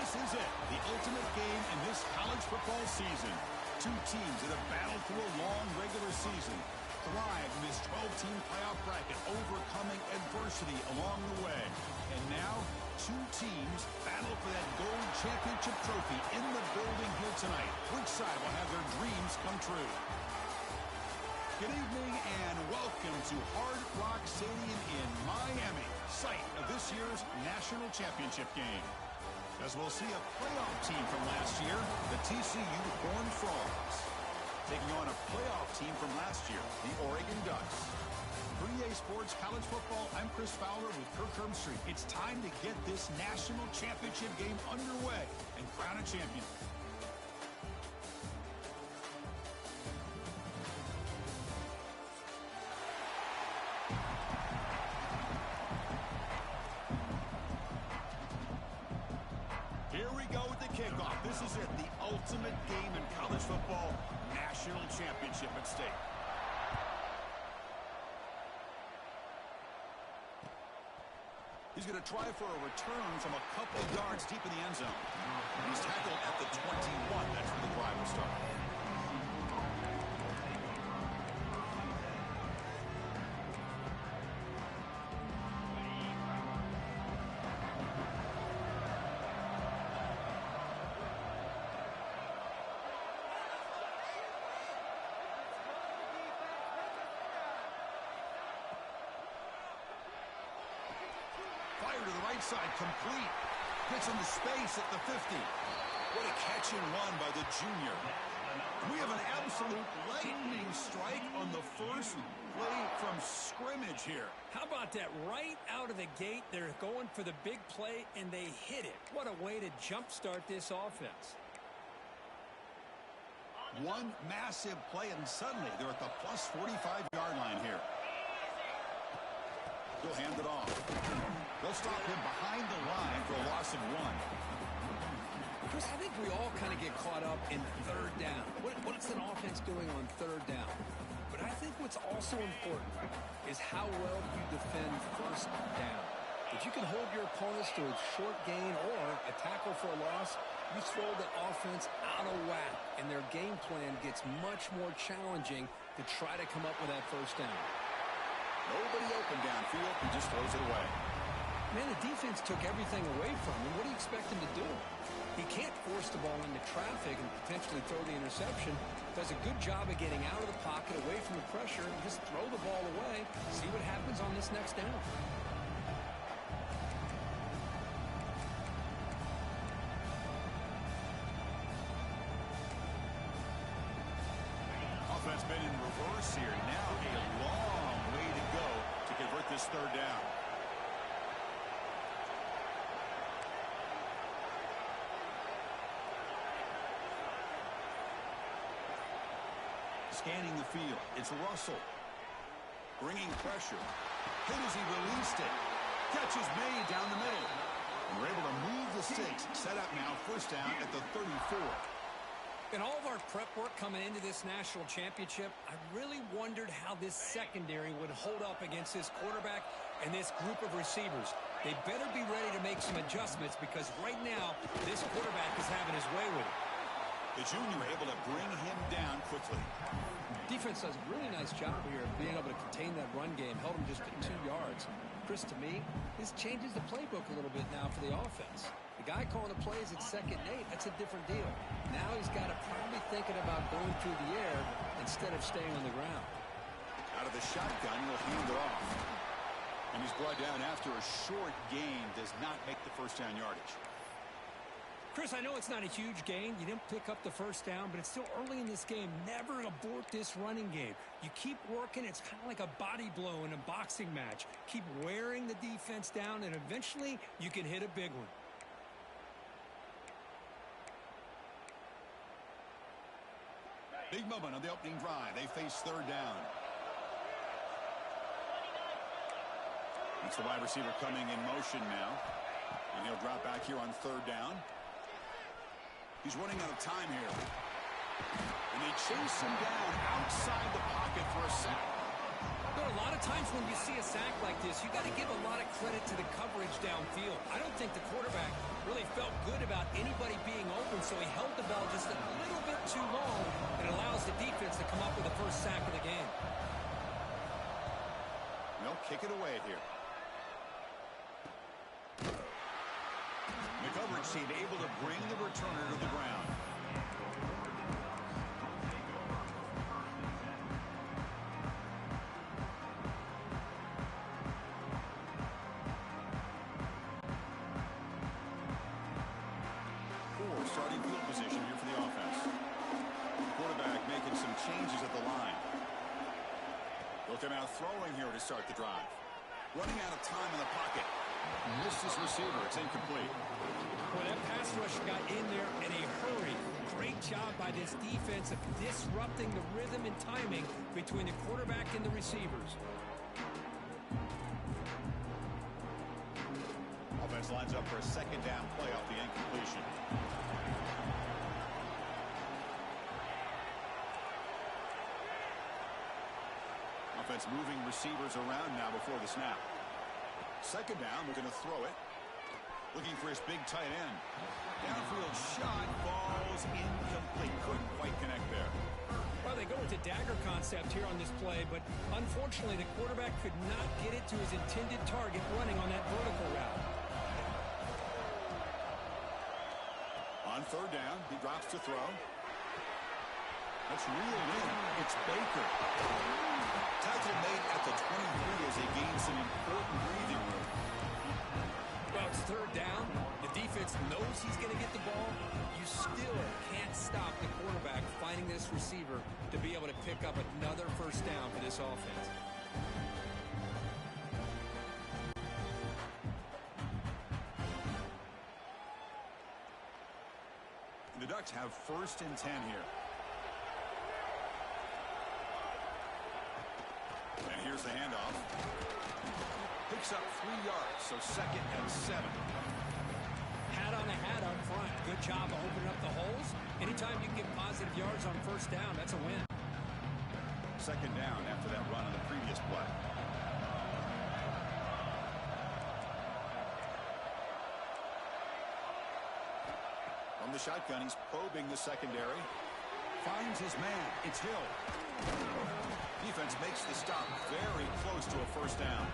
This is it, the ultimate game in this college football season. Two teams that have battled through a long regular season, thrived in this 12-team playoff bracket, overcoming adversity along the way. And now, two teams battle for that gold championship trophy in the building here tonight. Which side will have their dreams come true? Good evening and welcome to Hard Rock Stadium in Miami, site of this year's national championship game. As we'll see a playoff team from last year, the TCU Horned Frogs, taking on a playoff team from last year, the Oregon Ducks. For EA Sports College Football, I'm Chris Fowler with Kirk Herbstreit. It's time to get this national championship game underway and crown a champion. Here we go with the kickoff. This is it, the ultimate game in college football, national championship at stake. He's going to try for a return from a couple yards deep in the end zone. He's tackled at the 21. That's where the drive will start. Fire to the right side, complete. Gets into space at the 50. What a catch and run by the junior. We have an absolute lightning strike on the first play from scrimmage here. How about that? Right out of the gate, they're going for the big play, and they hit it. What a way to jumpstart this offense. One massive play, and suddenly they're at the plus 45-yard line here. He'll hand it off. They'll stop him behind the line for a loss of 1. Chris, I think we all kind of get caught up in third down. What is an offense doing on third down? But I think what's also important is how well you defend first down. If you can hold your opponents to a short gain or a tackle for a loss, you throw the offense out of whack, and their game plan gets much more challenging to try to come up with that first down. Nobody open downfield. He just throws it away. Man, the defense took everything away from him. What do you expect him to do? He can't force the ball into traffic and potentially throw the interception. Does a good job of getting out of the pocket, away from the pressure, and just throw the ball away. See what happens on this next down. Offense been in reverse here. Now a long way to go to convert this third down. Scanning the field. It's Russell. Bringing pressure. Hit as he released it. Catch is made down the middle. And we're able to move the sticks. Set up now, first down at the 34. In all of our prep work coming into this national championship, I really wondered how this secondary would hold up against this quarterback and this group of receivers. They better be ready to make some adjustments because right now, this quarterback is having his way with it. The junior able to bring him down quickly. Defense does a really nice job here of being able to contain that run game, held him just at 2 yards. Chris, to me, this changes the playbook a little bit now for the offense. The guy calling the plays at 2nd and 8, that's a different deal. Now he's got to probably thinking about going through the air instead of staying on the ground. Out of the shotgun, he'll hand it off. And he's brought down after a short gain, does not make the first down yardage. Chris, I know it's not a huge gain. You didn't pick up the first down, but it's still early in this game. Never abort this running game. You keep working. It's kind of like a body blow in a boxing match. Keep wearing the defense down, and eventually you can hit a big one. Big moment on the opening drive. They face third down. It's the wide receiver coming in motion now. And he'll drop back here on third down. He's running out of time here. And they chase him down outside the pocket for a sack. There are a lot of times when you see a sack like this, you got to give a lot of credit to the coverage downfield. I don't think the quarterback really felt good about anybody being open, so he held the ball just a little bit too long and allows the defense to come up with the first sack of the game. They'll kick it away here. The coverage team able to bring the returner to the ground. Poor starting field position here for the offense. Quarterback making some changes at the line. They'll come out throwing here to start the drive. Running out of time in the pocket. Missed his receiver. It's incomplete. Well, that pass rush got in there in a hurry. Great job by this defense of disrupting the rhythm and timing between the quarterback and the receivers. Offense lines up for a second down play off the incompletion. Offense moving receivers around now before the snap. Second down, we're going to throw it. Looking for his big tight end. Downfield shot falls incomplete. Couldn't quite connect there. Well, they go into dagger concept here on this play, but unfortunately the quarterback could not get it to his intended target running on that vertical route. On third down, he drops to throw. That's reeled in. It's Baker. Tackle made at the 23 as they gain some important breathing room. Well, it's third down. The defense knows he's going to get the ball. You still can't stop the quarterback finding this receiver to be able to pick up another first down for this offense. The Ducks have first and 10 here. And here's the handoff. Picks up 3 yards, so second and 7. Hat on a hat up front. Good job of opening up the holes. Anytime you can get positive yards on first down, that's a win. Second down after that run on the previous play. From the shotgun, he's probing the secondary. Finds his man. It's Hill. Defense makes the stop very close to a first down.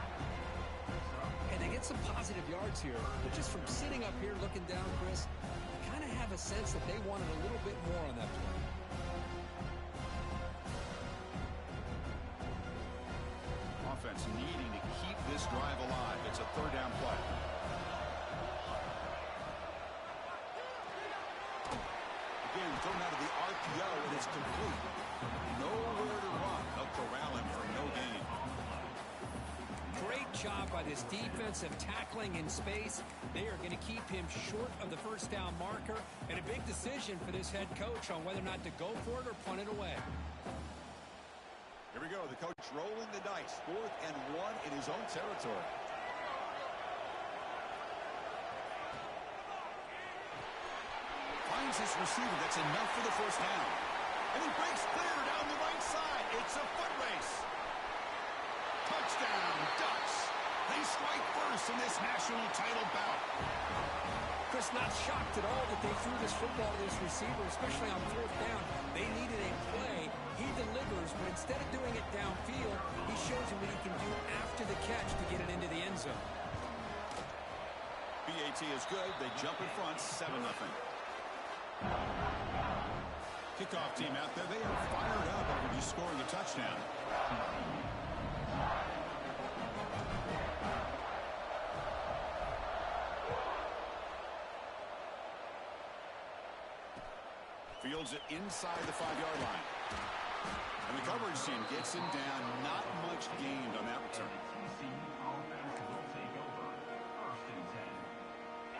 And they get some positive yards here. But just from sitting up here looking down, Chris, you kind of have a sense that they wanted a little bit more on that play. Offense needing to keep this drive alive. It's a third down play. Again, thrown out of the RPO, and it's complete. Nowhere to run. They'll corral him for no gain. Great job by this defensive tackling in space. They are going to keep him short of the first down marker, and a big decision for this head coach on whether or not to go for it or punt it away. Here we go. The coach rolling the dice. 4th and 1 in his own territory. Finds his receiver. That's enough for the first down. And he breaks clear down the right side. It's a foot race. Touchdown, Ducks. They strike first in this national title bout. Chris, not shocked at all that they threw this football to this receiver, especially on 4th down. They needed a play. He delivers, but instead of doing it downfield, he shows him what he can do after the catch to get it into the end zone. BAT is good. They jump in front, 7-0. Kickoff team out there. They are fired up after just scoring a touchdown. Fields it inside the 5-yard line. And the coverage team gets him down. Not much gained on that return.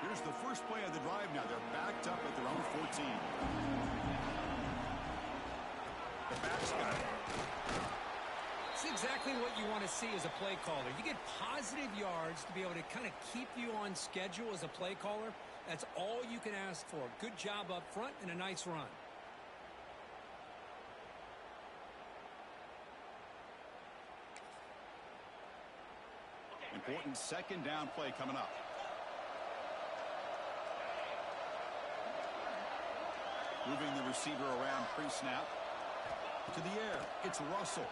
Here's the first play of the drive now. They're backed up at their own 14. The back's got it. It's exactly what you want to see as a play caller. You get positive yards to be able to kind of keep you on schedule as a play caller. That's all you can ask for. Good job up front and a nice run. important second down play coming up. Moving the receiver around pre-snap. To the air. It's Russell.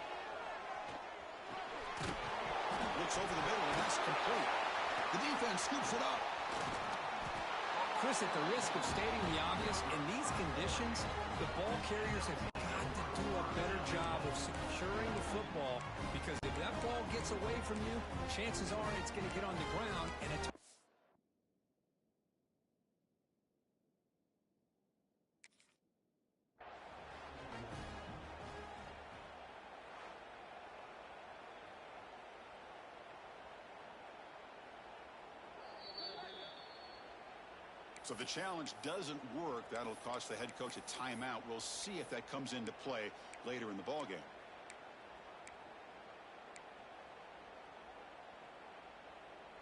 Looks over the middle, and that's complete. The defense scoops it up. Chris, at the risk of stating the obvious, in these conditions, the ball carriers have got to do a better job of securing the football, because if that ball gets away from you, chances are it's going to get on the ground and a So if the challenge doesn't work, that'll cost the head coach a timeout. We'll see if that comes into play later in the ballgame.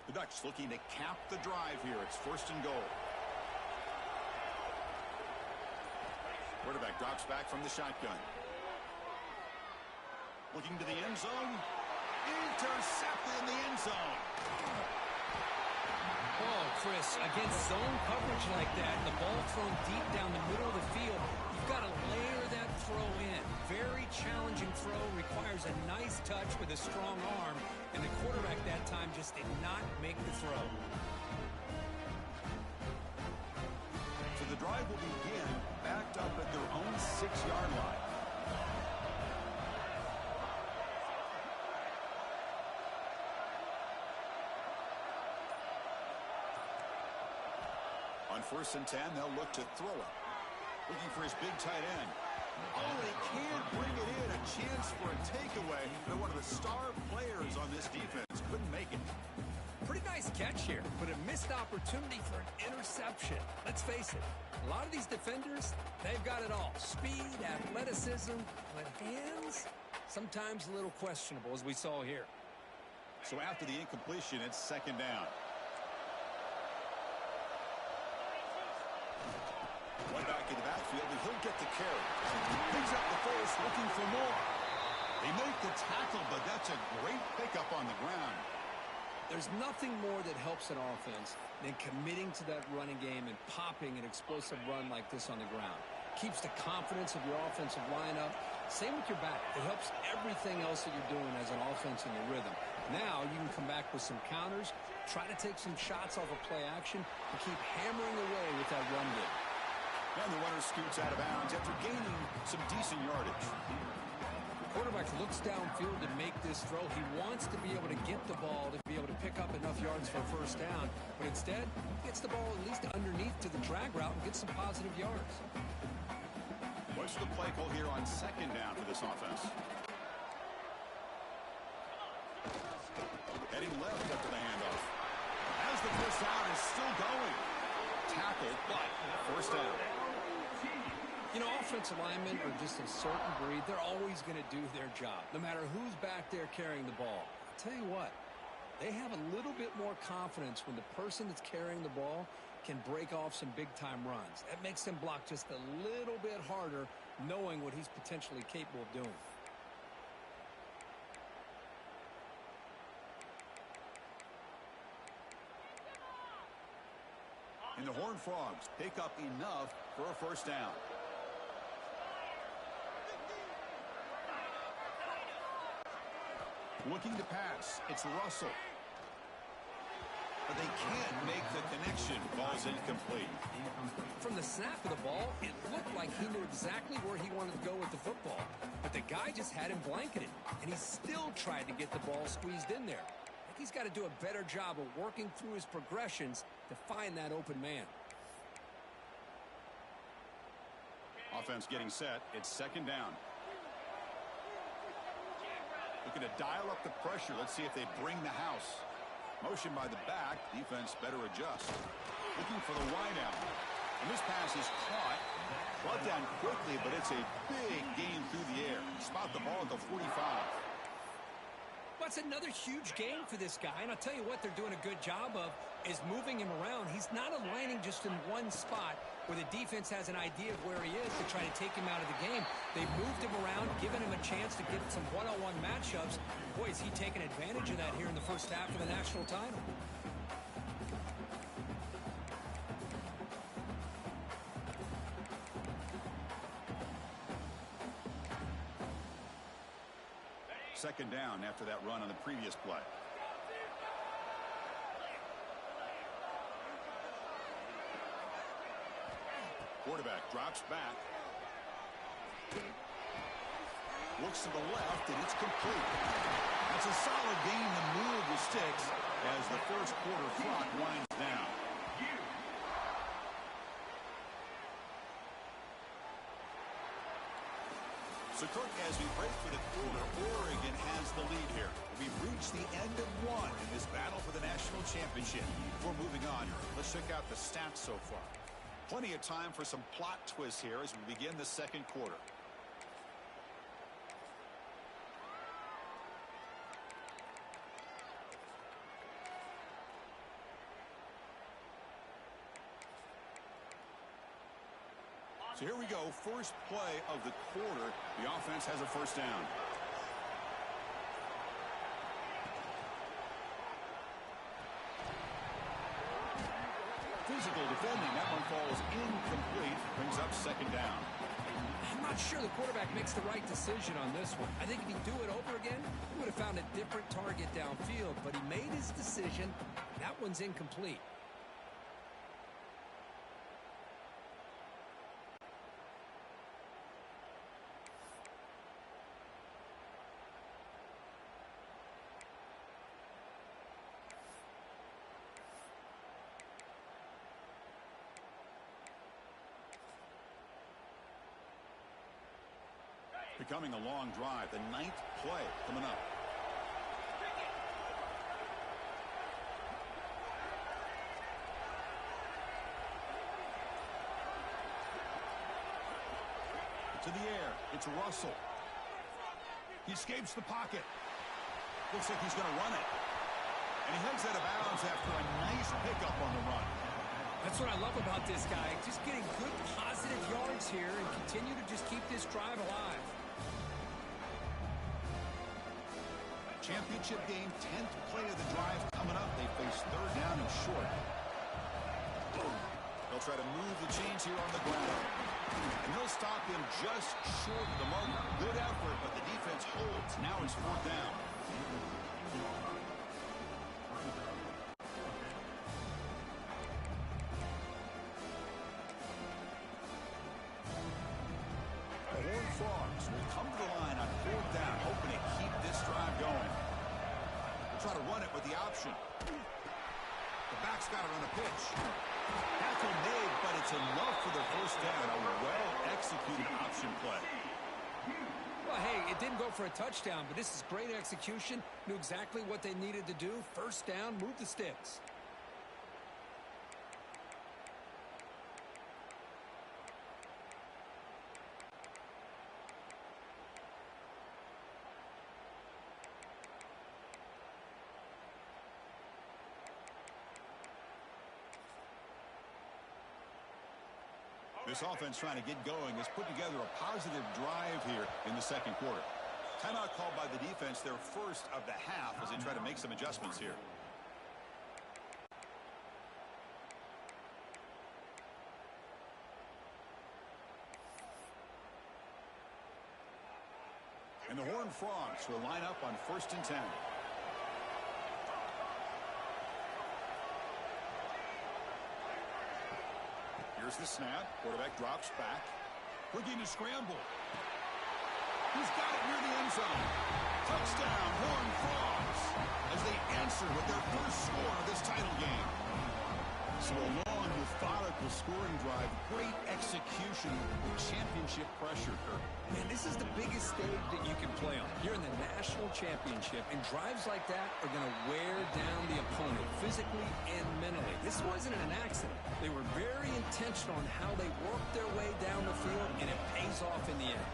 The Ducks looking to cap the drive here. It's 1st and goal. Quarterback drops back from the shotgun. Looking to the end zone. Intercepted in the end zone. Oh, Chris, against zone coverage like that, the ball thrown deep down the middle of the field, you've got to layer that throw in. Very challenging throw, requires a nice touch with a strong arm, and the quarterback that time just did not make the throw. So the drive will begin backed up at their own 6-yard line. On 1st and 10, they'll look to throw it. Looking for his big tight end. Oh, they can't bring it in. A chance for a takeaway. They're one of the star players on this defense. Couldn't make it. Pretty nice catch here, but a missed opportunity for an interception. Let's face it, a lot of these defenders, they've got it all. Speed, athleticism, but hands, sometimes a little questionable, as we saw here. So after the incompletion, it's 2nd down. One back in the backfield, and he'll get the carry. Picks up the first, looking for more. They make the tackle, but that's a great pickup on the ground. There's nothing more that helps an offense than committing to that running game and popping an explosive run like this on the ground. Keeps the confidence of your offensive lineup. Same with your back. It helps everything else that you're doing as an offense in your rhythm. Now you can come back with some counters, try to take some shots off of play action, and keep hammering away with that run game. And the runner scoots out of bounds after gaining some decent yardage. The quarterback looks downfield to make this throw. He wants to be able to get the ball to be able to pick up enough yards for a 1st down, but instead gets the ball at least underneath to the drag route and gets some positive yards. What's the play call here on 2nd down for this offense? Heading left after the handoff. As the 1st down is still going. Tackled, but 1st down. You know, offensive linemen are just a certain breed. They're always going to do their job, no matter who's back there carrying the ball. I'll tell you what, they have a little bit more confidence when the person that's carrying the ball can break off some big-time runs. That makes them block just a little bit harder, knowing what he's potentially capable of doing. And the Horned Frogs pick up enough for a 1st down. Looking to pass. It's Russell. But they can't make the connection. Ball's incomplete. From the snap of the ball, it looked like he knew exactly where he wanted to go with the football. But the guy just had him blanketed, and he still tried to get the ball squeezed in there. I think he's got to do a better job of working through his progressions to find that open man. Offense getting set. It's 2nd down. Looking to dial up the pressure. Let's see if they bring the house. Motion by the back. Defense better adjust. Looking for the wide out. And this pass is caught. Brought down quickly, but it's a big gain through the air. Spot the ball at the 45. Well, it's another huge game for this guy, and I'll tell you what they're doing a good job of is moving him around. He's not aligning just in one spot. where the defense has an idea of where he is to try to take him out of the game. They've moved him around, given him a chance to get some one-on-one matchups. Boy, is he taking advantage of that here in the first half of the national title. Second down after that run on the previous play. Quarterback drops back. Looks to the left, and it's complete. That's a solid gain to move the sticks as the first quarter clock winds down. So, Kirk, as we break for the quarter, Oregon has the lead here. We've reached the end of one in this battle for the national championship. Before moving on, let's check out the stats so far. Plenty of time for some plot twists here as we begin the second quarter. So here we go, first play of the quarter. The offense has a first down. Physical defending. That one falls incomplete. Brings up second down. I'm not sure the quarterback makes the right decision on this one. I think if he'd do it over again, he would have found a different target downfield. But he made his decision. That one's incomplete. Becoming a long drive. The ninth play coming up. To the air. It's Russell. He escapes the pocket. Looks like he's going to run it. And he heads out of bounds after a nice pickup on the run. That's what I love about this guy. Just getting good positive yards here and continue to just keep this drive alive. Championship game, 10th play of the drive coming up. They face third down and short. They'll try to move the chains here on the ground. And they'll stop him just short of the mark. Good effort, but the defense holds. Now it's fourth down. The Horned Frogs will come to the line on fourth down, hoping to keep this drive going. They'll try to run it with the option. The back's got it on a pitch. Tackle made, but it's enough for the first down. A well-executed option play. Well, hey, it didn't go for a touchdown, but this is great execution. Knew exactly what they needed to do. First down, move the sticks. This offense trying to get going has put together a positive drive here in the second quarter. Timeout called by the defense, their first of the half, as they try to make some adjustments here. And the Horned Frogs will line up on 1st and 10. Here's the snap. Quarterback drops back. Looking to scramble. He's got it near the end zone. Touchdown, Horned Frogs, as they answer with their first score of this title game. So a long, methodical scoring drive. Great execution with championship pressure, Kirk. Man, this is the biggest stage that you can play on. You're in the national championship, and drives like that are going to wear down the opponent physically and mentally. This wasn't an accident. They were very intentional on how they worked their way down the field, and it pays off in the end.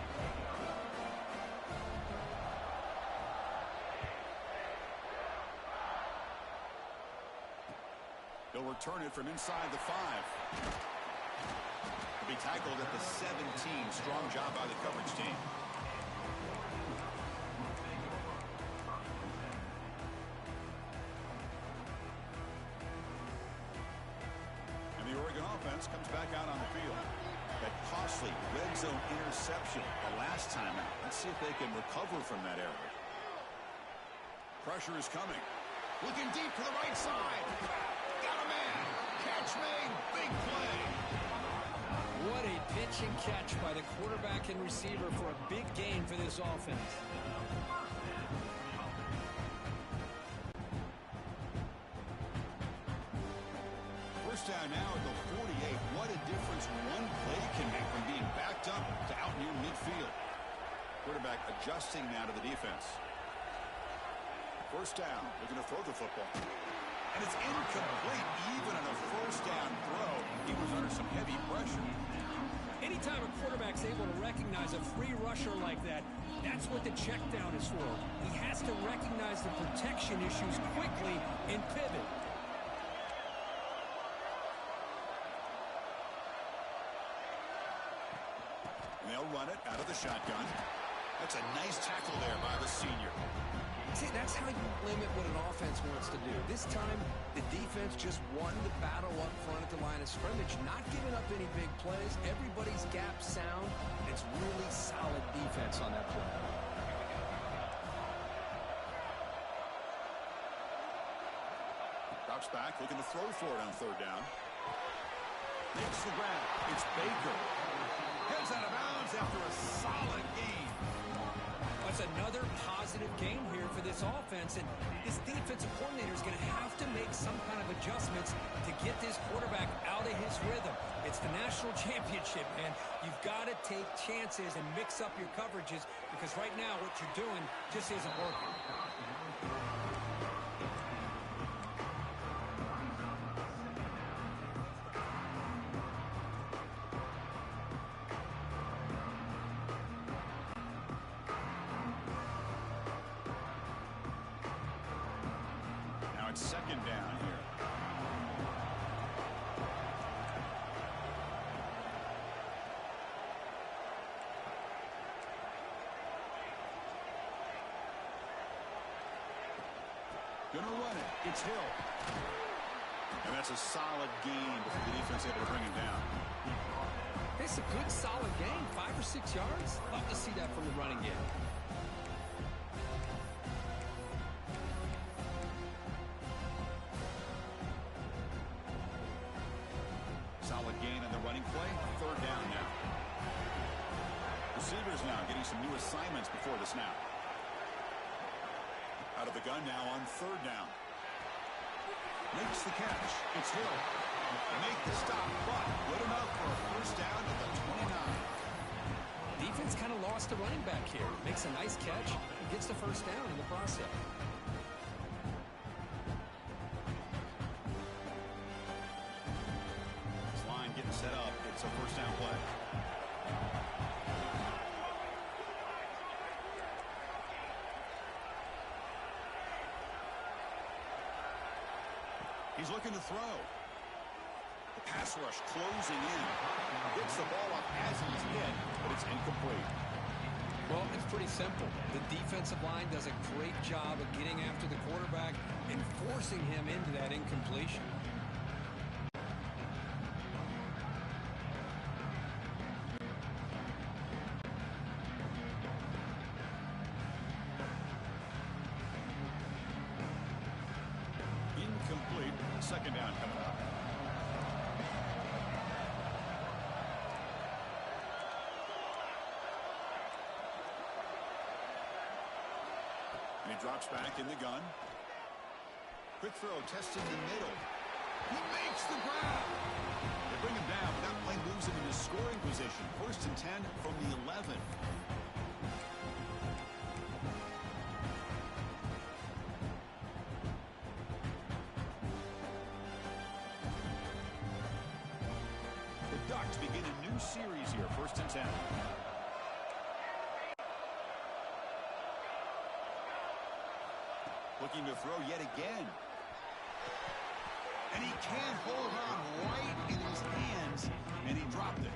They'll return it from inside the 5. To be tackled at the 17. Strong job by the coverage team. And the Oregon offense comes back out on the field. That costly red zone interception the last time out. Let's see if they can recover from that error. Pressure is coming. Looking deep to the right side. Got a man. Catch made. Big play. What a pitch and catch by the quarterback and receiver for a big gain for this offense. First down now at the 48. What a difference one play can make from being backed up to out near midfield. Quarterback adjusting now to the defense. First down, looking to throw the football. And it's incomplete. Even on a first down throw, he was under some heavy pressure. Anytime a quarterback's able to recognize a free rusher like that, that's what the check down is for. He has to recognize the protection issues quickly and pivot. And they'll run it out of the shotgun. That's a nice tackle there by the senior. See, that's how you limit what an offense wants to do. This time, the defense just won the battle up front at the line of scrimmage, not giving up any big plays. Everybody's gap sound. It's really solid defense on that play. Drops back, looking to throw for it on third down. Makes the grab. It's Baker. Heads out of bounds after a solid game. That's another positive game here for this offense, and this defensive coordinator is going to have to make some kind of adjustments to get this quarterback out of his rhythm. It's the national championship, man. You've got to take chances and mix up your coverages because right now what you're doing just isn't working. Second down here. Gonna run it. It's Hill. And that's a solid gain before the defense able to bring him down. It's a good solid gain, 5 or 6 yards. Love to see that from the running game. Solid gain on the running play. Third down now. Receivers now getting some new assignments before the snap. Out of the gun now on third down. Makes the catch. It's Hill. Make the stop, but good enough for a first down at the 29. Defense kind of lost the running back here. Makes a nice catch and gets the first down in the process. Getting set up. It's a first down play. He's looking to throw. The pass rush closing in. Gets the ball up as he's hit, but it's incomplete. Well, it's pretty simple. The defensive line does a great job of getting after the quarterback and forcing him into that incompletion. Incomplete. Second down coming up. And he drops back in the gun. Quick throw, testing the middle. He makes the grab. They bring him down, but that play moves him into scoring position. First and 10 from the 11. The Ducks begin a new series here, first and 10. Looking to throw yet again. And he can't hold on right in his hands, and he dropped it.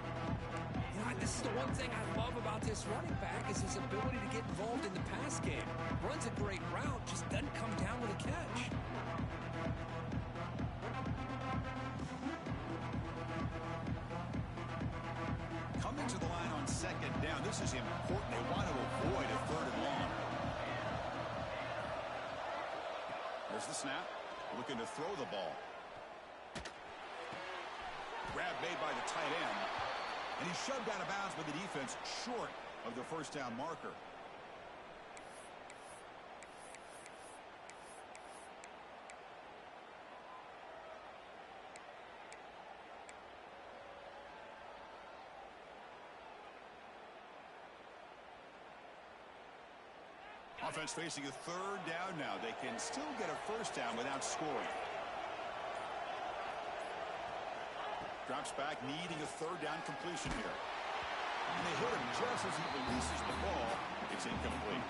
You know, this is the one thing I love about this running back is his ability to get involved in the pass game. Runs a great route, just doesn't come down with a catch. Coming to the line on second down, this is important. They want to avoid a third and long. There's the snap. Looking to throw the ball. Grab made by the tight end. And he's shoved out of bounds by the defense short of the first down marker. Offense facing a third down now. They can still get a first down without scoring. Drops back, needing a third down completion here. And they hit him just as he releases the ball. It's incomplete.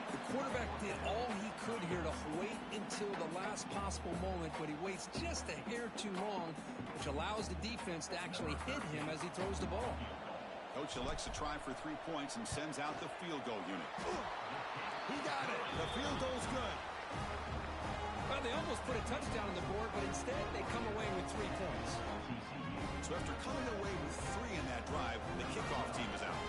The quarterback did all he could here to wait until the last possible moment, but he waits just a hair too long, which allows the defense to actually hit him as he throws the ball. Coach elects to try for 3 points and sends out the field goal unit. He got it. The field goal's good. Well, they almost put a touchdown on the board, but instead they come away with 3 points. So after coming away with 3 in that drive, the kickoff team is out.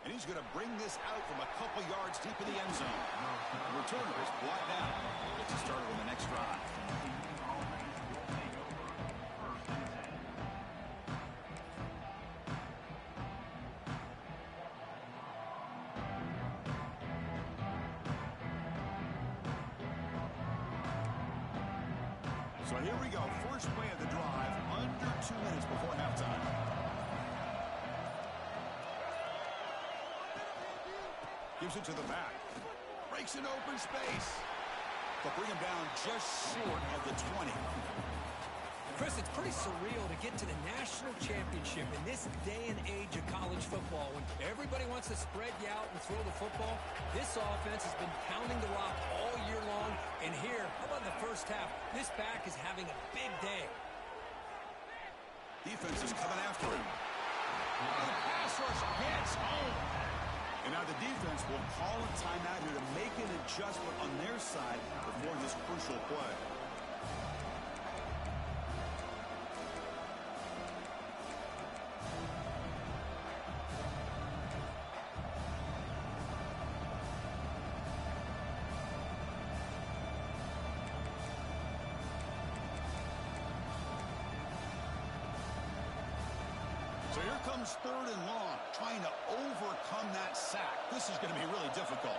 And he's going to bring this out from a couple yards deep in the end zone. The returner is blocked out. Gets it started on the next drive. So here we go. First play of the drive, under 2 minutes before halftime. Gives it to the back. Breaks an open space. They'll bring him down just short of the 20. Chris, it's pretty surreal to get to the national championship in this day and age of college football when everybody wants to spread you out and throw the football. This offense has been pounding the rock all year long. And here, how about the first half? This back is having a big day. Defense is coming after him. The pass rush gets home. And now the defense will call a timeout here to make an adjustment on their side before this crucial play. So here comes third and long, trying to overcome that sack. This is going to be really difficult.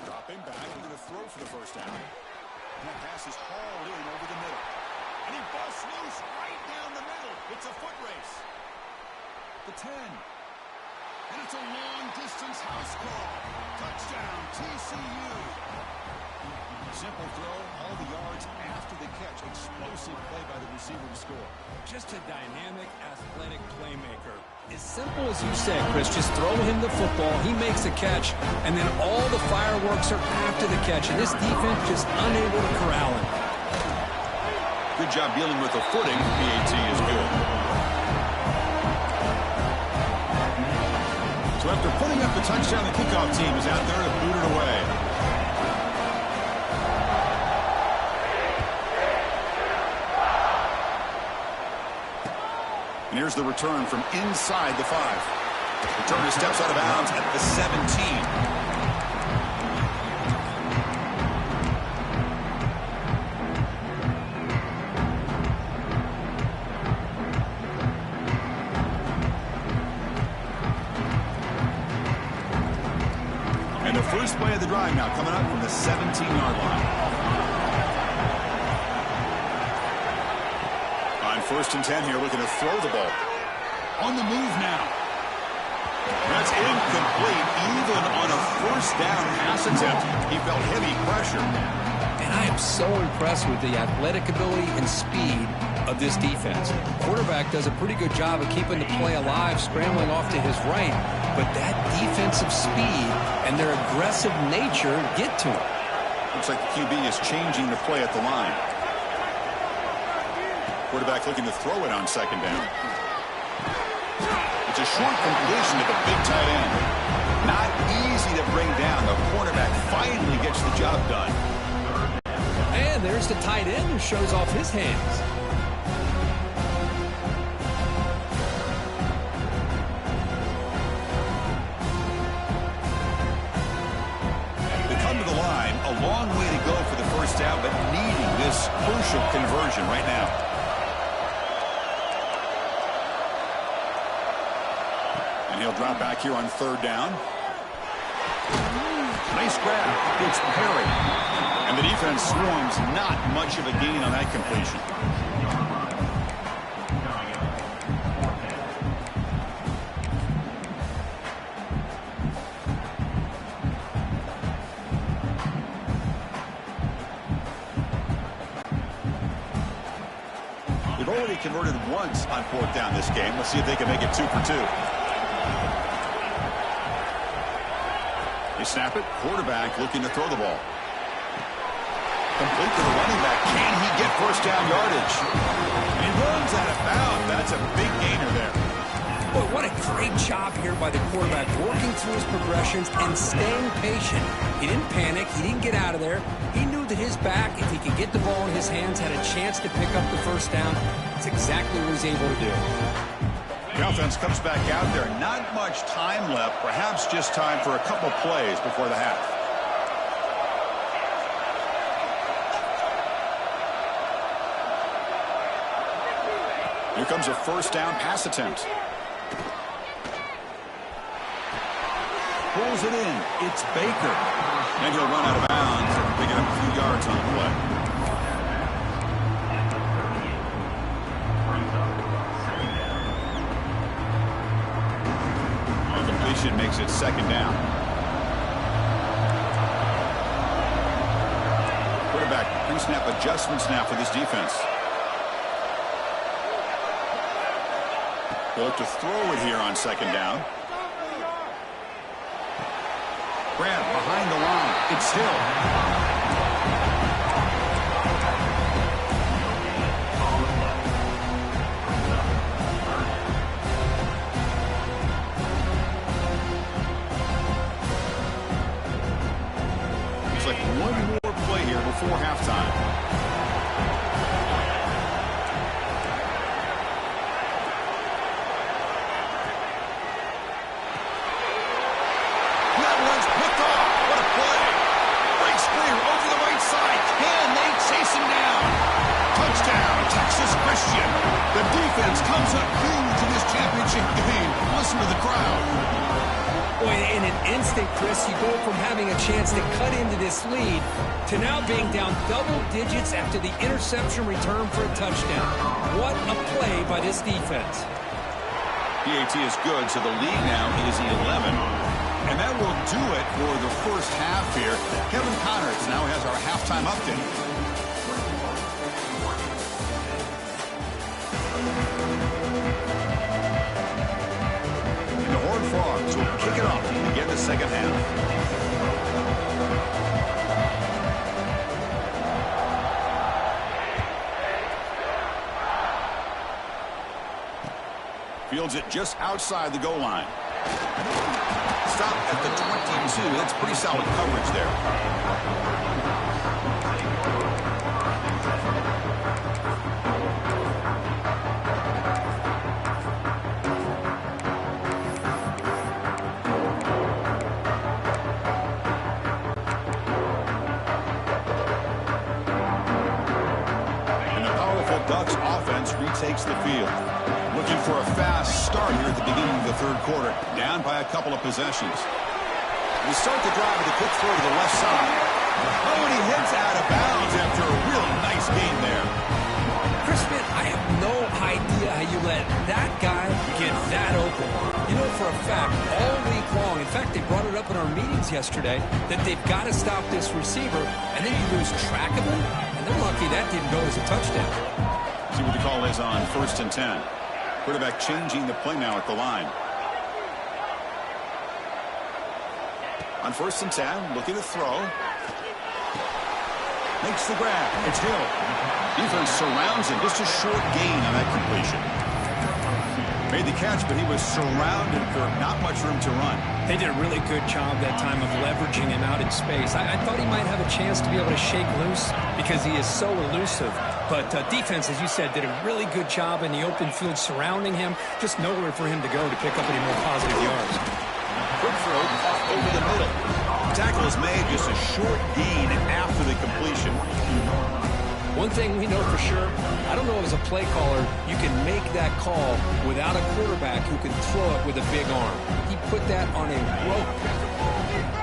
Dropping back, we're going to throw for the first down. And that pass is hauled in over the middle. And he busts loose right down the middle. It's a foot race. The 10. And it's a long-distance house call. Touchdown, TCU. Simple throw, all the yards after the catch. Explosive play by the receiver to score. Just a dynamic, athletic playmaker. As simple as you said, Chris, just throw him the football, he makes a catch, and then all the fireworks are after the catch, and this defense just unable to corral him. Good job dealing with the footing. PAT is good. So after putting up the touchdown, the kickoff team is out there to boot it away. And here's the return from inside the 5. Returner steps out of bounds at the 17. And the first play of the drive now coming up from the 17-yard line. On 1st and 10 here, looking to throw the ball. On the move now. That's incomplete. Even on a first down pass attempt, he felt heavy pressure. And And I am so impressed with the athletic ability and speed of this defense. Quarterback does a pretty good job of keeping the play alive, scrambling off to his right, but that defensive speed and their aggressive nature get to him. Looks like the QB is changing the play at the line. Quarterback looking to throw it on second down. It's a short completion to the big tight end. Not easy to bring down. The cornerback finally gets the job done. And there's the tight end who shows off his hands. They come to the line, a long way to go for the first down, but needing this crucial conversion right now. And he'll drop back here on third down. Nice grab. It's Perry. And the defense swarms. Not much of a gain on that completion. They've already converted once on fourth down this game. Let's see if they can make it 2 for 2. They snap it. Quarterback looking to throw the ball. Complete to the running back. Can he get first down yardage? And he runs out of bounds. That's a big gainer there. Boy, what a great job here by the quarterback, working through his progressions and staying patient. He didn't panic. He didn't get out of there. He knew that his back, if he could get the ball in his hands, had a chance to pick up the first down. That's exactly what he's able to do. The offense comes back out there. Not much time left. Perhaps just time for a couple plays before the half. Here comes a first down pass attempt. Pulls it in. It's Baker. And he'll run out of bounds and pick it up a few yards on the play. Makes it second down. Quarterback pre-snap adjustments now for this defense. They'll look to throw it here on second down. Grab behind the line. It's Hill. One more play here before halftime. That one's picked off. What a play. Breaks clear over the right side. Can they chase him down? Touchdown, Texas Christian. The defense comes up huge in this championship game. Listen to the crowd. Boy, in an instant, Chris, you go from having a chance to cut into this lead to now being down double digits after the interception return for a touchdown. What a play by this defense. PAT is good, so the lead now is 11. And that will do it for the first half here. Kevin Connors now has our halftime update. The Horned Frogs will kick it off to begin the second half. Fields it just outside the goal line. Stop at the 22. That's pretty solid coverage there. Ducks offense retakes the field. Looking for a fast start here at the beginning of the third quarter. Down by a couple of possessions. They start the drive with a quick throw to the left side. Oh, and he hits out of bounds after a really nice game there. Chris, man, I have no idea how you let that guy get that open. You know, for a fact, all week long, in fact, they brought it up in our our meetings yesterday that they've got to stop this receiver, and then you lose track of him, and they're lucky that didn't go as a touchdown. See what the call is on 1st and 10. Quarterback changing the play now at the line. On 1st and 10, looking to throw. Makes the grab. It's Hill. Defense surrounds him. Just a short gain on that completion. Made the catch, but he was surrounded for not much room to run. They did a really good job that time of leveraging him out in space. I thought he might have a chance to be able to shake loose because he is so elusive. But defense, as you said, did a really good job in the open field surrounding him. Just nowhere for him to go to pick up any more positive yards. Quick throw off over the middle. Tackle is made, just a short gain after the completion. One thing we know for sure, I don't know as a play caller, you can make that call without a quarterback who can throw it with a big arm. He put that on a rope.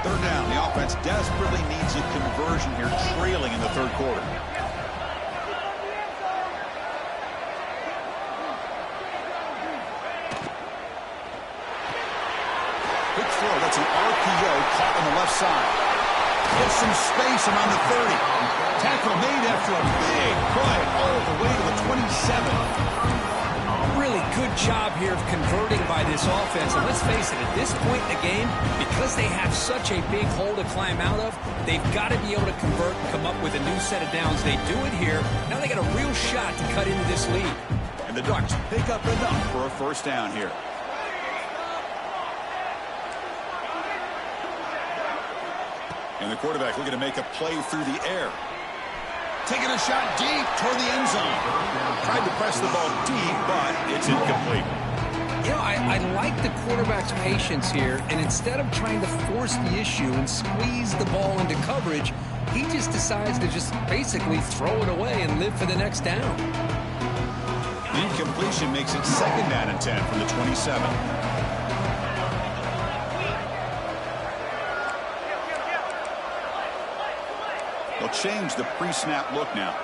3rd down. The offense desperately needs a conversion here, trailing in the 3rd quarter. Quick throw. That's an RPO caught on the left side. Gets some space and on the 30. Tackle made after a big play all the way to the 27. Really good job here of converting by this offense. And let's face it, at this point in the game, because they have such a big hole to climb out of, they've got to be able to convert and come up with a new set of downs. They do it here. Now they got a real shot to cut into this lead. And the Ducks pick up enough for a 1st down here. And the quarterback looking to make a play through the air. Taking a shot deep toward the end zone. Tried to press the ball deep, but it's incomplete. You know, I like the quarterback's patience here, and instead of trying to force the issue and squeeze the ball into coverage, he just decides to just basically throw it away and live for the next down. The incompletion makes it 2nd down and 10 from the 27. They'll change the pre-snap look now.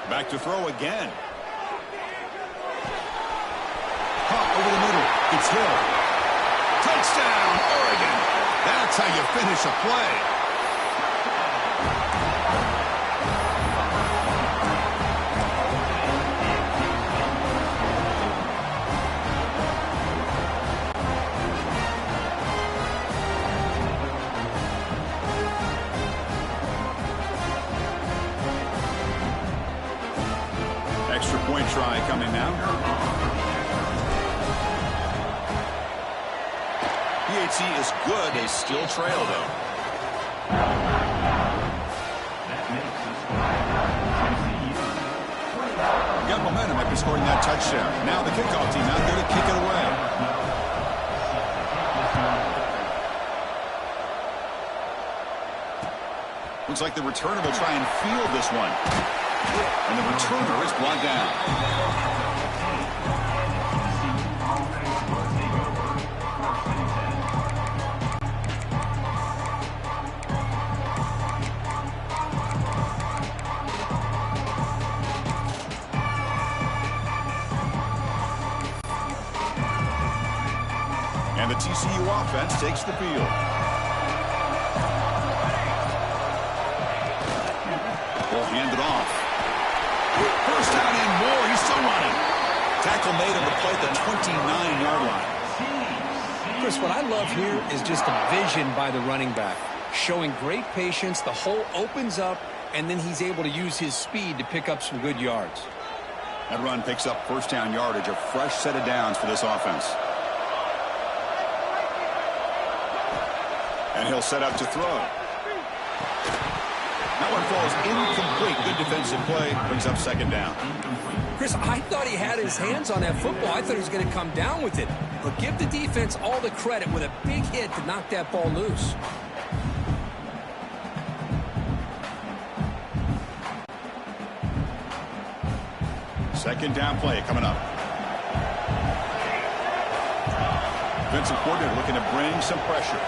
Back to throw again. Caught over the middle. It's Hill. Touchdown, Oregon. That's how you finish a play. Extra point try coming now. PAT is good. They still trail, though. Got momentum after scoring that touchdown. Now the kickoff team out there to kick it away. Looks like the returner will try and field this one. And the returner is brought down. And the TCU offense takes the field. Will hand it off. 1st down and more. He's still running. Tackle made on the play at the 29-yard line. Chris, what I love here is just the vision by the running back. Showing great patience. The hole opens up, and then he's able to use his speed to pick up some good yards. That run picks up 1st down yardage. A fresh set of downs for this offense. And he'll set up to throw. That one falls incomplete. Good defensive play. Brings up 2nd down. Chris, I thought he had his hands on that football. I thought he was going to come down with it. But give the defense all the credit with a big hit to knock that ball loose. Second down play coming up. Defensive coordinator looking to bring some pressure.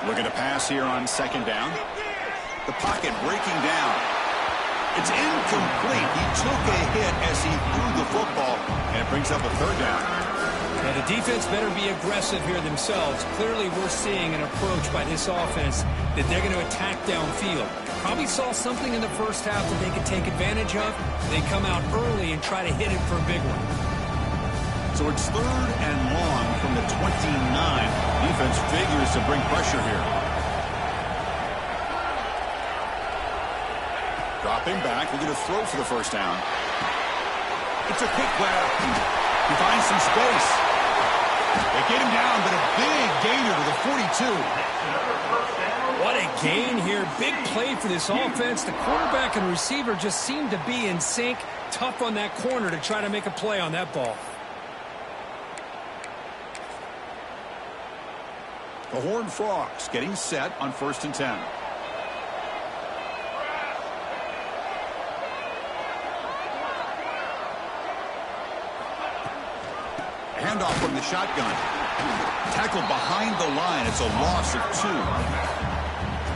Looking to pass here on 2nd down. The pocket breaking down. It's incomplete. He took a hit as he threw the football, and it brings up a third down. Now, the defense better be aggressive here themselves. Clearly, we're seeing an approach by this offense that they're going to attack downfield. Probably saw something in the first half that they could take advantage of. They come out early and try to hit it for a big one. So it's third and long from the 29. Defense figures to bring pressure here. Dropping back, they're going to throw for the first down. It's a quick grab. He finds some space. They get him down, but a big gainer to the 42. What a gain here. Big play for this offense. The quarterback and receiver just seem to be in sync. Tough on that corner to try to make a play on that ball. The Horned Frogs getting set on 1st and 10. Handoff from the shotgun. Tackled behind the line. It's a loss of 2.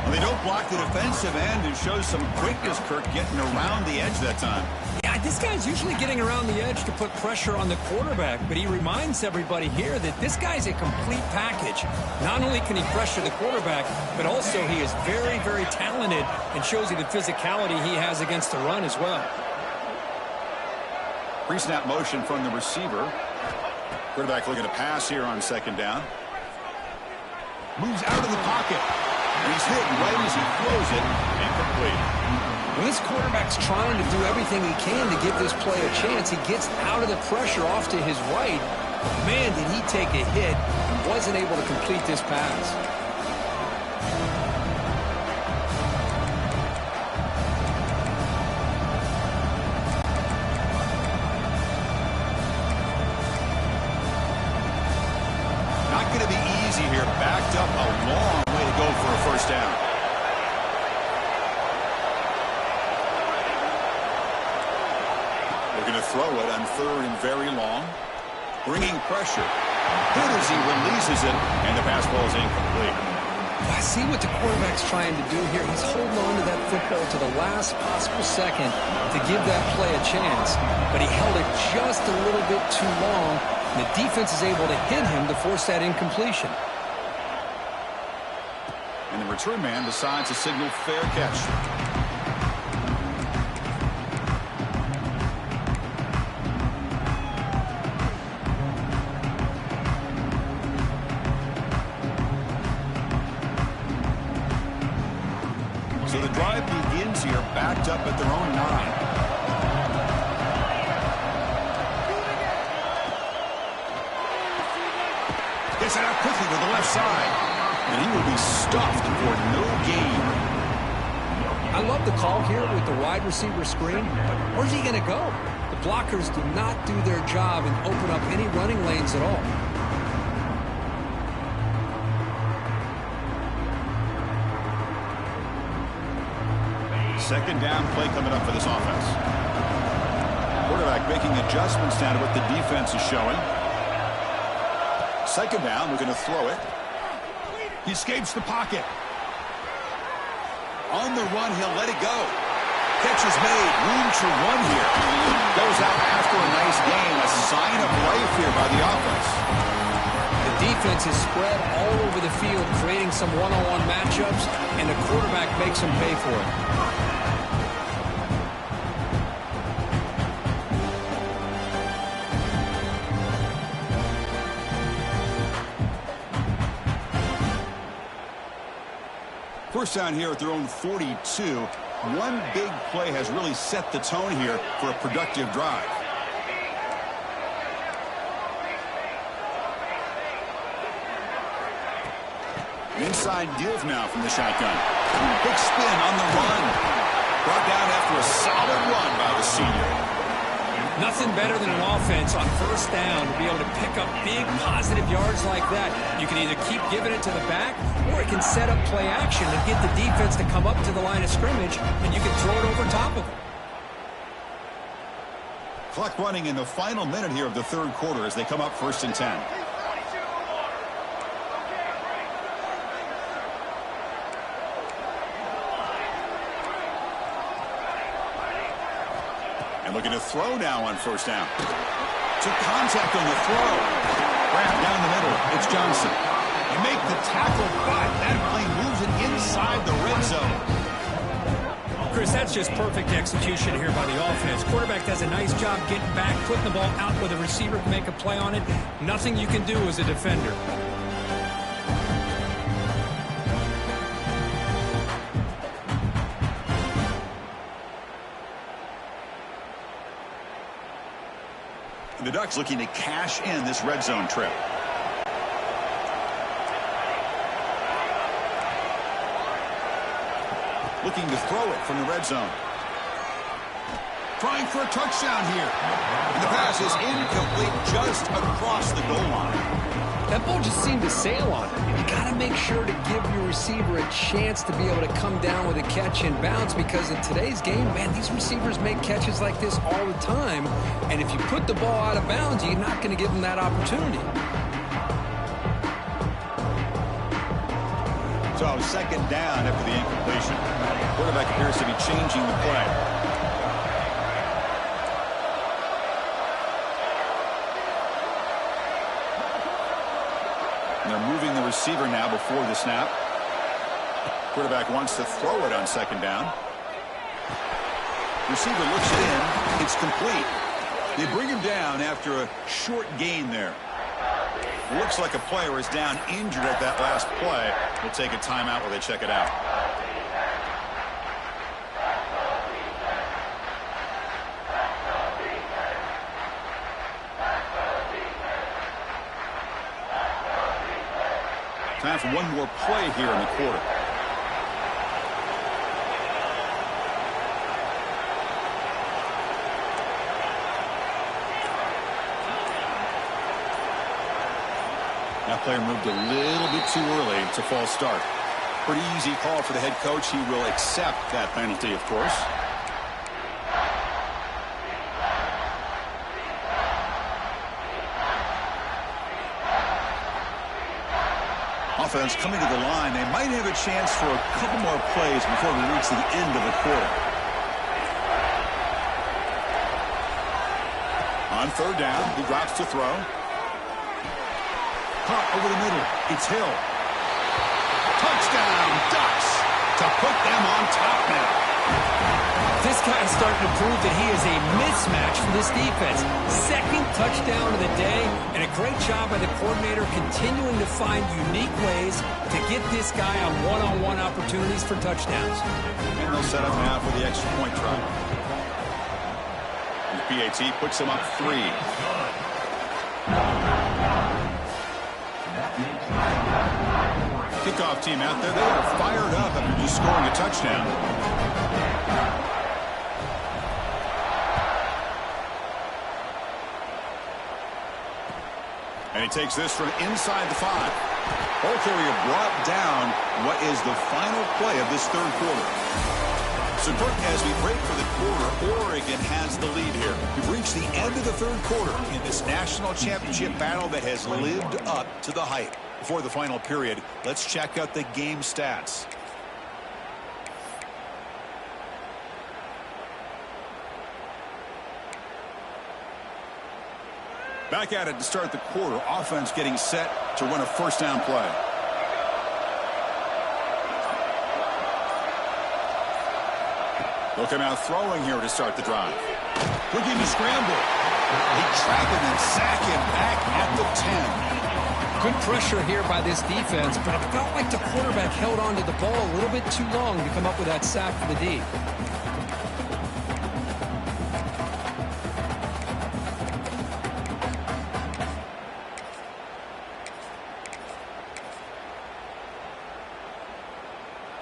Well, they don't block the defensive end and show some quickness, Kirk, getting around the edge that time. Yeah, this guy's usually getting around the edge to put pressure on the quarterback, but he reminds everybody here that this guy's a complete package. Not only can he pressure the quarterback, but also he is very, very talented and shows you the physicality he has against the run as well. Pre-snap motion from the receiver. Quarterback looking to pass here on 2nd down. Moves out of the pocket. And he's hit right as he throws it. Incomplete. When this quarterback's trying to do everything he can to give this play a chance, he gets out of the pressure off to his right. Man, did he take a hit and wasn't able to complete this pass. Not going to be easy here. Backed up a long way to go for a first down. They're going to throw it on 3rd and very long. Bringing pressure. Good as he releases it, and the pass ball is incomplete. I see what the quarterback's trying to do here. He's holding on to that football to the last possible second to give that play a chance. But he held it just a little bit too long. And the defense is able to hit him to force that incompletion. And the return man decides to signal fair catch. So the drive begins here, backed up at their own 9. Gets it out quickly with the left side. And he will be stuffed for no gain. I love the call here with the wide receiver screen, but where's he going to go? The blockers do not do their job and open up any running lanes at all. 2nd down play coming up for this offense. Quarterback making adjustments down to what the defense is showing. 2nd down, we're going to throw it. He escapes the pocket. On the run, he'll let it go. Catch is made. Room to run here. Goes out after a nice gain. A sign of life here by the offense. The defense is spread all over the field, creating some one-on-one matchups, and the quarterback makes them pay for it. First down here at their own 42. One big play has really set the tone here for a productive drive. Inside deal now from the shotgun. Big spin on the run. Brought down after a solid run by the senior. Nothing better than an offense on 1st down to be able to pick up big positive yards like that. You can either keep giving it to the back, or it can set up play action and get the defense to come up to the line of scrimmage, and you can throw it over top of them. Clock running in the final minute here of the 3rd quarter as they come up 1st and 10. And looking to throw now on first down. Took contact on the throw. Wrapped down the middle. It's Johnson. They make the tackle, but that play moves it inside the red zone. Chris, that's just perfect execution here by the offense. Quarterback does a nice job getting back, putting the ball out where the receiver can make a play on it. Nothing you can do as a defender. The Ducks looking to cash in this red zone trip. Looking to throw it from the red zone. Trying for a touchdown here. And the pass is incomplete just across the goal line. That ball just seemed to sail on it. You got to make sure to give your receiver a chance to be able to come down with a catch and bounce, because in today's game, man, these receivers make catches like this all the time. And if you put the ball out of bounds, you're not going to give them that opportunity. So second down after the incompletion. Quarterback appears to be changing the play. And they're moving the receiver now before the snap. Quarterback wants to throw it on second down. Receiver looks it in. It's complete. They bring him down after a short gain there. Looks like a player is down injured at that last play. We'll take a timeout while they check it out. Time for one more play here in the quarter. That player moved a little bit too early to false start. Pretty easy call for the head coach. He will accept that penalty, of course. Offense coming to the line. They might have a chance for a couple more plays before we reach the end of the quarter. On third down, he drops to throw. Caught over the middle. It's Hill. Touchdown, Ducks, to put them on top now. This guy is starting to prove that he is a mismatch for this defense. Second touchdown of the day, and a great job by the coordinator continuing to find unique ways to get this guy on one-on-one opportunities for touchdowns. And they'll set up now for the extra point try. And the PAT puts them up 3. Kickoff team out there. They are fired up after just scoring a touchdown. And he takes this from inside the 5. Ball carrier brought down what is the final play of this third quarter. So, Kirk, as we break for the quarter, Oregon has the lead here. We've reached the end of the third quarter in this national championship battle that has lived up to the hype. Before the final period, let's check out the game stats. Back at it to start the quarter. Offense getting set to run a first down play. They'll come out throwing here to start the drive. Looking to scramble. They trap him and sack him back at the 10. Good pressure here by this defense, but it felt like the quarterback held on to the ball a little bit too long to come up with that sack for the D.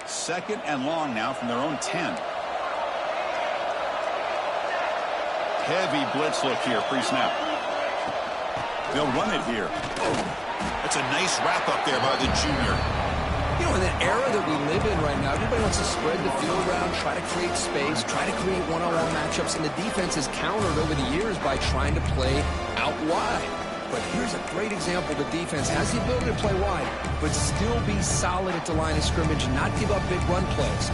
Second and long now from their own 10. Heavy blitz look here pre-snap. They'll run it here. That's a nice wrap up there by the junior. You know, in the era that we live in right now, everybody wants to spread the field around, try to create space, try to create one-on-one matchups, and the defense has countered over the years by trying to play out wide. But here's a great example. The defense has the ability to play wide, but still be solid at the line of scrimmage and not give up big run plays.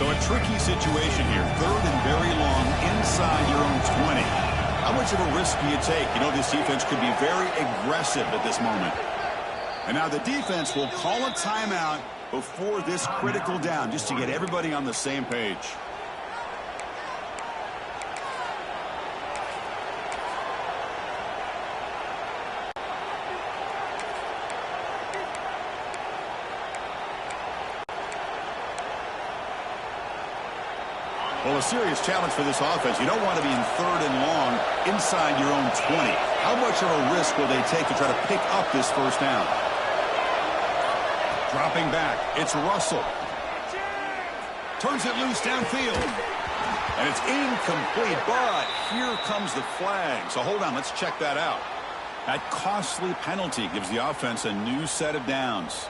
So a tricky situation here. Third and very long inside your own 20. How much of a risk do you take? You know, this defense could be very aggressive at this moment. And now the defense will call a timeout before this critical down, just to get everybody on the same page. Well, a serious challenge for this offense. You don't want to be in third and long inside your own 20. How much of a risk will they take to try to pick up this first down? Dropping back. It's Russell. Turns it loose downfield. And it's incomplete, but here comes the flag. So hold on, let's check that out. That costly penalty gives the offense a new set of downs.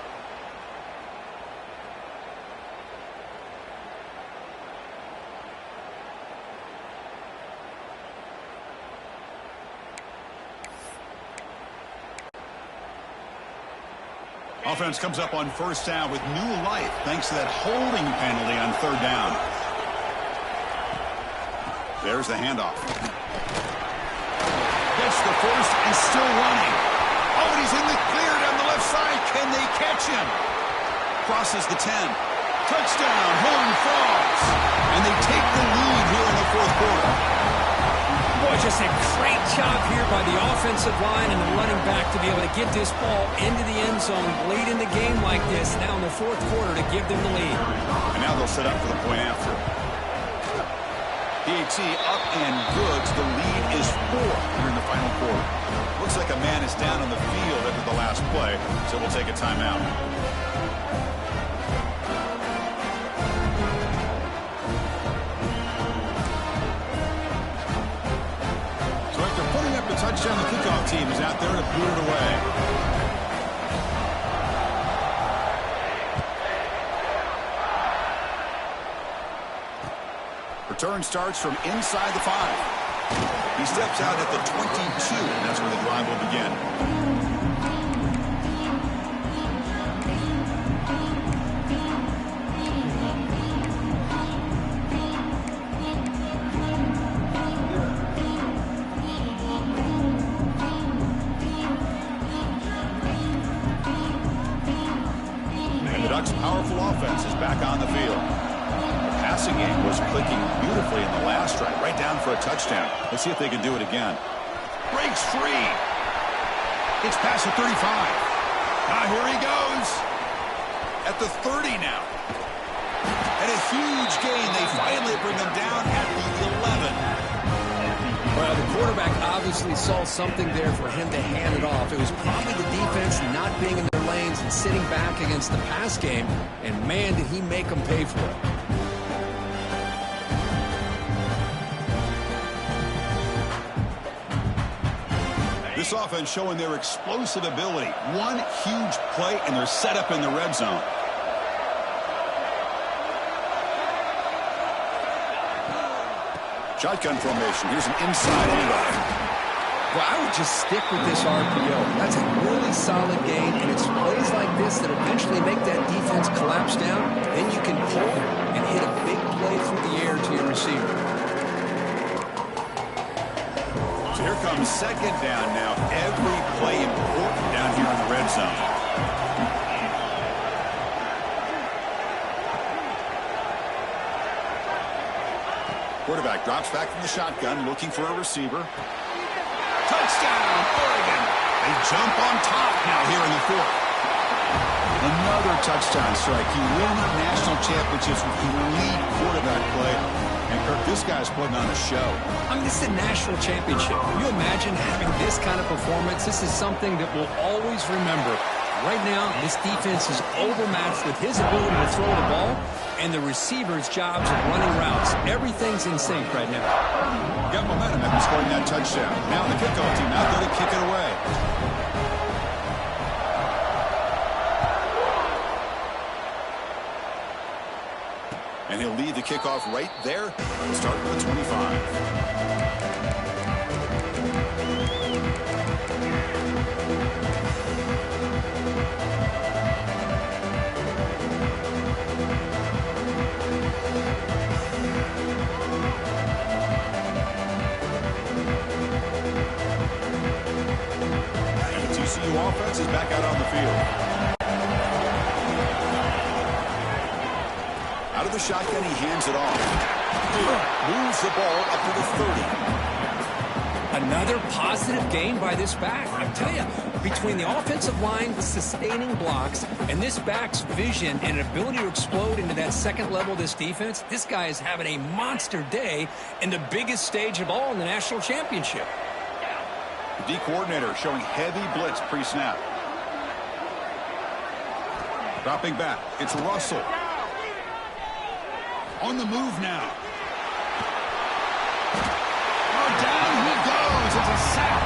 Offense comes up on first down with new life thanks to that holding penalty on third down. There's the handoff. Gets the first and still running. Oh, and he's in the clear down the left side. Can they catch him? Crosses the 10. Touchdown, Horned Frogs. And they take the lead here in the fourth quarter. Boy, just a great job here by the offensive line and the running back to be able to get this ball into the end zone late in the game like this, now in the fourth quarter, to give them the lead. And now they'll set up for the point after. PAT up and good. The lead is 4 here in the final quarter. Looks like a man is down on the field after the last play, so we'll take a timeout. The touchdown, the kickoff team is out there to boot it away. Return starts from inside the 5. He steps out at the 22, and that's where the drive will begin. Powerful offense is back on the field. The passing game was clicking beautifully in the last drive, right down for a touchdown. Let's see if they can do it again. Breaks free. It's past the 35. Here he goes. At the 30 now. And a huge gain. They finally bring him down at the 11. Well, the quarterback obviously saw something there for him to hand it off. It was probably the defense not being in their lanes and sitting back against the pass game. And, man, did he make them pay for it. This offense showing their explosive ability. One huge play, and they're set up in the red zone. Shotgun formation. Here's an inside handoff. Well, I would just stick with this RPO. That's a really solid game, and it's plays like this that eventually make that defense collapse down. Then you can pull and hit a big play through the air to your receiver. So here comes second down now. Every play important down here in the red zone. Quarterback drops back from the shotgun, looking for a receiver. Touchdown, Oregon. They jump on top now here in the fourth. Another touchdown strike. You win national championships with elite quarterback play. And Kirk, this guy's putting on a show. I mean, this is a national championship. Can you imagine having this kind of performance? This is something that we'll always remember. Right now, this defense is overmatched with his ability to throw the ball and the receivers' jobs of running routes. Everything's in sync right now. Got momentum after scoring that touchdown. Now the kickoff team out there to kick it away. And he'll lead the kickoff right there. We'll start with the 25. new offense is back out on the field. Out of the shotgun, he hands it off. Moves the ball up to the 30. Another positive gain by this back. I tell you, between the offensive line sustaining blocks and this back's vision and ability to explode into that second level of this defense, this guy is having a monster day in the biggest stage of all in the national championship. The D coordinator showing heavy blitz pre-snap. Dropping back. It's Russell. On the move now. Down he goes. It's a sack.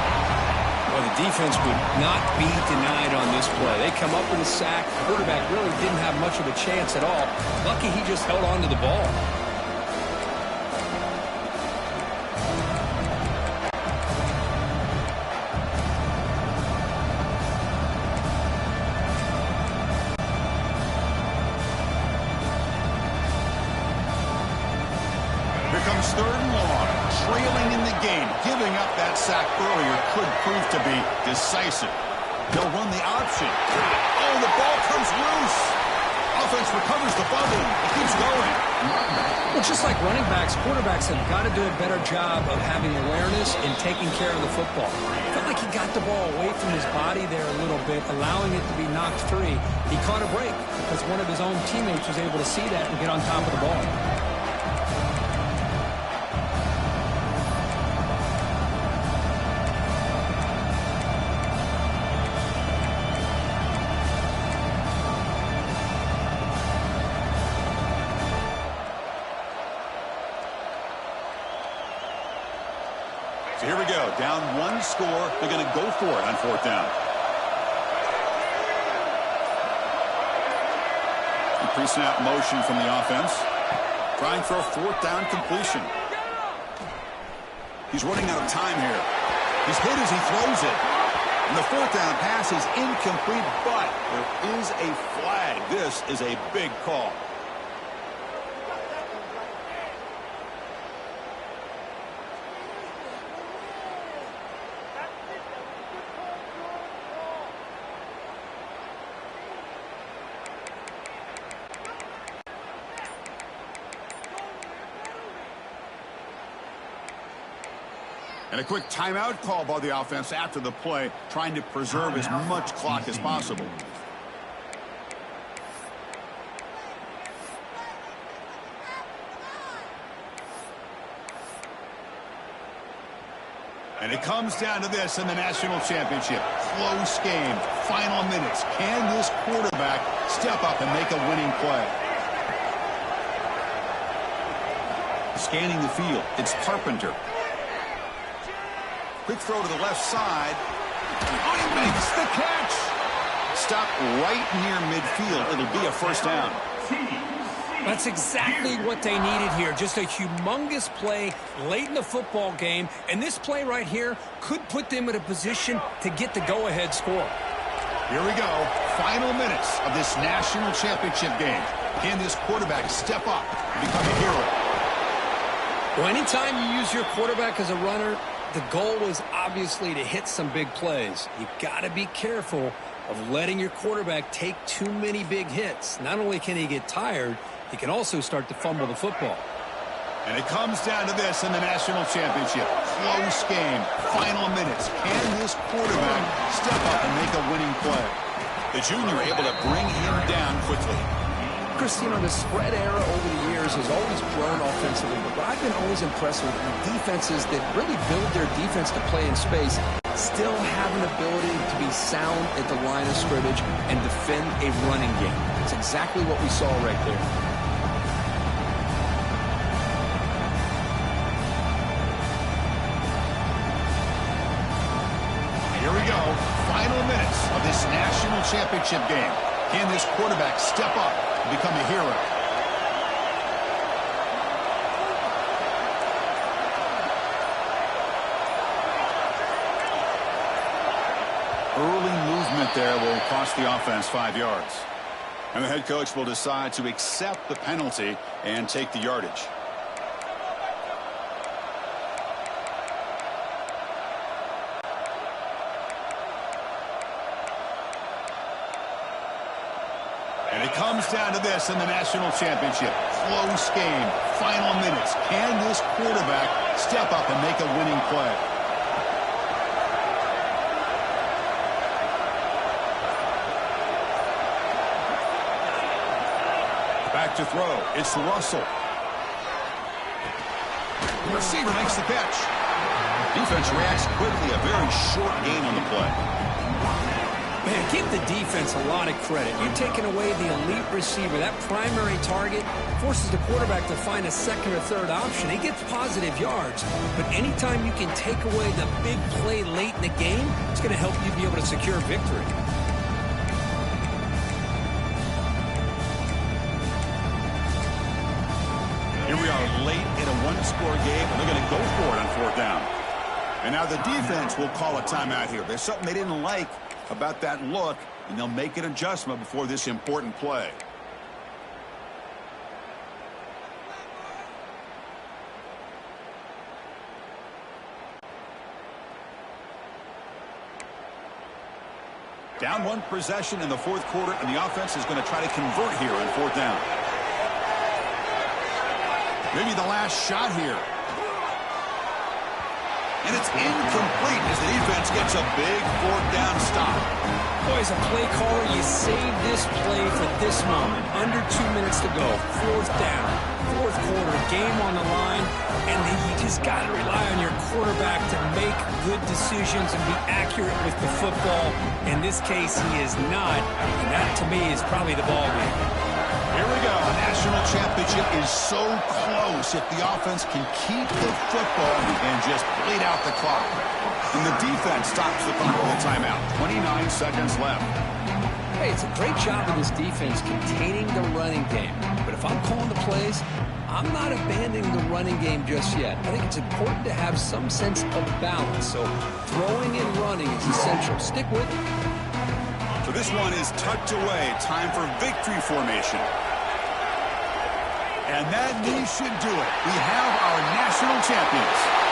Well, the defense would not be denied on this play. They come up with a sack. The quarterback really didn't have much of a chance at all. Lucky he just held on to the ball. Here comes 3rd and long. Trailing in the game. Giving up that sack earlier could prove to be decisive. They'll run the option. Oh, the ball comes loose. Offense recovers the fumble. It keeps going. Well, just like running backs, quarterbacks have got to do a better job of having awareness and taking care of the football. Felt like he got the ball away from his body there a little bit, allowing it to be knocked free. He caught a break because one of his own teammates was able to see that and get on top of the ball. So here we go. Down 1 score. They're going to go for it on 4th down. And pre-snap motion from the offense. Trying for a 4th down completion. He's running out of time here. He's hit as he throws it. And the 4th down pass is incomplete, but there is a flag. This is a big call. And a quick timeout call by the offense after the play, trying to preserve as much clock as possible. And it comes down to this in the national championship. Close game, final minutes. Can this quarterback step up and make a winning play? Scanning the field, it's Carpenter. Quick throw to the left side. Oh, he makes the catch. Stop right near midfield. It'll be a 1st down. That's exactly what they needed here. Just a humongous play late in the football game. And this play right here could put them in a position to get the go-ahead score. Here we go. Final minutes of this national championship game. Can this quarterback step up and become a hero? Well, anytime you use your quarterback as a runner, the goal is obviously to hit some big plays. You've got to be careful of letting your quarterback take too many big hits. Not only can he get tired, he can also start to fumble the football. And it comes down to this in the national championship. Close game, final minutes. Can this quarterback step up and make a winning play? The junior able to bring him down quickly. Chris, you know, the spread era over the years has always grown offensively, but I've been always impressed with defenses that really build their defense to play in space, still have an ability to be sound at the line of scrimmage and defend a running game. It's exactly what we saw right there. Here we go. Final minutes of this national championship game. Can this quarterback step up and become a hero? Early movement there will cost the offense 5 yards. And the head coach will decide to accept the penalty and take the yardage. And it comes down to this in the national championship. Close game, final minutes. Can this quarterback step up and make a winning play? Back to throw. It's Russell. The receiver makes the catch. Defense reacts quickly. A very short gain on the play. Man, give the defense a lot of credit. You're taking away the elite receiver. That primary target forces the quarterback to find a second or third option. He gets positive yards. But anytime you can take away the big play late in the game, it's going to help you be able to secure victory. Here we are late in a one-score game, and they're going to go for it on fourth down. And now the defense will call a timeout here. There's something they didn't like about that look, and they'll make an adjustment before this important play. Down one possession in the fourth quarter, and the offense is going to try to convert here on fourth down. Maybe the last shot here. And it's incomplete as the defense gets a big fourth down stop. Boy, as a play caller, you save this play for this moment. Under 2 minutes to go. Fourth down. Fourth quarter. Game on the line. And then you just got to rely on your quarterback to make good decisions and be accurate with the football. In this case, he is not. And that, to me, is probably the ball game. Here we go. The national championship is so close if the offense can keep the football and just bleed out the clock. And the defense stops the clock with a timeout. 29 seconds left. Hey, it's a great job of this defense containing the running game. But if I'm calling the plays, I'm not abandoning the running game just yet. I think it's important to have some sense of balance. So throwing and running is essential. Stick with it. So this one is tucked away. Time for victory formation. And that knee should do it. We have our national champions.